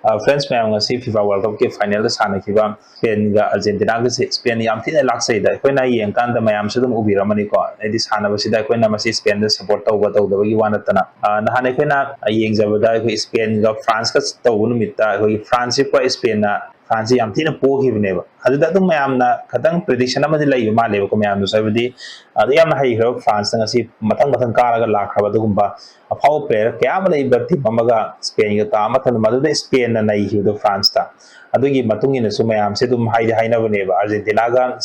Friends mayam ngasi FIFA World Cup ke final da sana kiba Spain ga Argentina ga Spain yam thina laksai da koina yeng kan da mayam sudum ubiramani ko edi sana basida koina masi Spain da support tawba tawda gi wanatana na hane koina yeng jabada ko Spain ga France ka tawu numita ko France ko Spain na France yam thina pokhibneba aduda dum mayam na khatang prediction amadi lay ma leba ko mayam do sabadi adu yam hay hero France ngasi matang matang karaga lakhaba dugumba afau player kya ma lay batti mamaga Spain ga ta mathan madu Spain na nai hido France ta adugi matungi na sumayam se dum haide hainabneba Argentina ga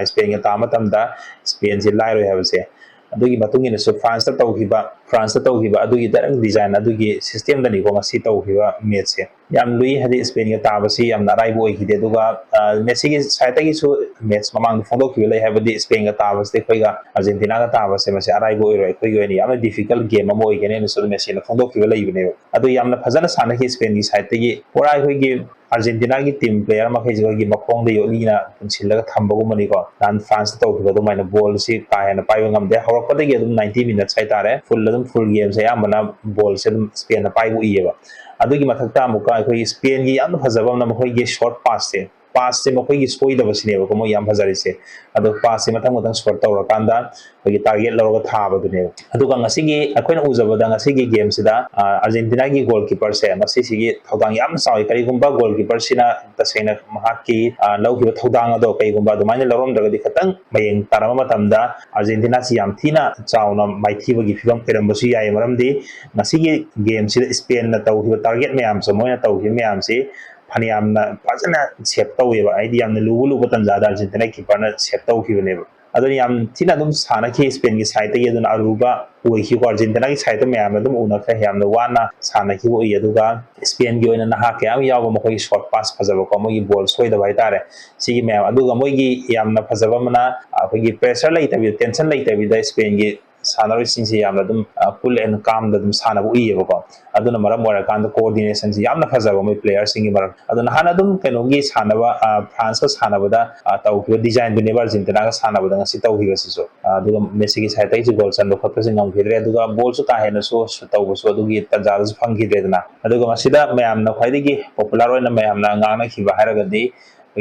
Spain ga ta matamda Spain se lairo habse adugi matungi na su France ta tawhiba France ta tawhiba adugi darang design adugi system da ni ko ngasi tawhiba match se yam lui hadi Spain ga ta basi yam narai boy hide duga Messi gi side gi su match mamang fondo ki lay habdi Spain ga ta basi khoi ga Argentina ga ta basi masi arai boy roi khoi yoni yam difficult game mo igene ni su Messi na fondo ki lay bine adu yam na phajana sana ki Spain gi side gi porai khoi gi Argentina ki team player ma khai gi makong de yoni na punchil ga thambagu mani ko dan France to ki do mai na ball si ka na pai ngam de hawak pa de gi 90 minutes sai tare full game se yam na ball se Spain na pai bu ieba adugi mathakta amuka akhoi Spain gi yam phajaba na mkhoi gi short pass se mkhoi gi soi da basine ko mo yam phajari se adu pass se mathang short tawra kanda gi target lawga thaba dune aduga ngasi gi akhoi na ujaba da ngasi gi game sida Argentina gi goalkeeper se masi sigi thodang yam sawi kari gumba goalkeeper sina tasena mahak ki law ki thodang ado kai gumba du mane lawrom daga di khatang mayeng tarama matamda Argentina si yam thina chauna maithi bagi fibam peram basu yai maram di ngasi gi game sida Spain na taw target mayam so moina taw mayam si फनियाम फजना set तौबा आइडियाम लुबु लुबु तंजादा Argentina keeper ना set तौखिबने अदन याम थिना दुम साना के स्पेन की साइड ये दुन अरुबा ओइखि को अर्जेंटीना की साइड में याम दुम उना खा याम वाना साना की ओइ अदुगा स्पेन की ओइना नहा के याम याव मखोई शॉट पास फजब को मोगी बॉल सोइ दबाई तारे सिगी में अदुगा मोगी याम फजब मना अखोगी प्रेशर लैतबि टेंशन लैतबि द स्पेन की सानरो सिंसी याम दम कूल एंड काम दम साना उइबको aduna maram mora kan coordination si yamna phajaba moi players singi maram aduna hana dum kenogi sanaba France ka sanaba da taw ki design du never Argentina ka sanaba da ngasi taw hi si so aduga Messi ki sai tai ji goal san do khotpa sing ngam khidre aduga ball su ta hena so taw so adugi tanja su phang khidre dana aduga masida mayam na khwai gi popular oina mayam na ngana khiba haraga di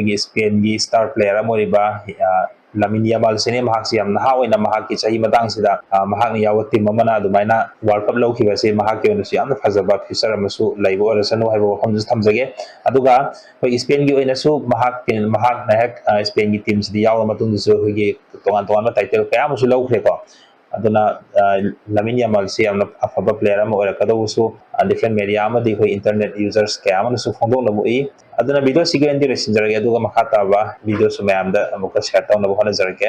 gi Spain gi star player amoriba Lamine Yamal sene mahak si yamna haoina mahak ki chahi matang sida mahak ni yawa team amana adumaina world cup lau khiba se mahak ki onasu yamna phajaba future amasu laibo arasanu haibo khomju thamjage aduga hoi Spain gi oina su mahak na hek Spain gi team sidi yawa matung su hogi tongan title kaya musu lau khre ko aduna Lamine Yamal si yamna afaba player ama ora kadaw su different media ama di hoi internet users kaya ama su phongdong na bui aduna video sige endi resinjarage aduga makhata ba video su mayam da amuka share taw na hona jarage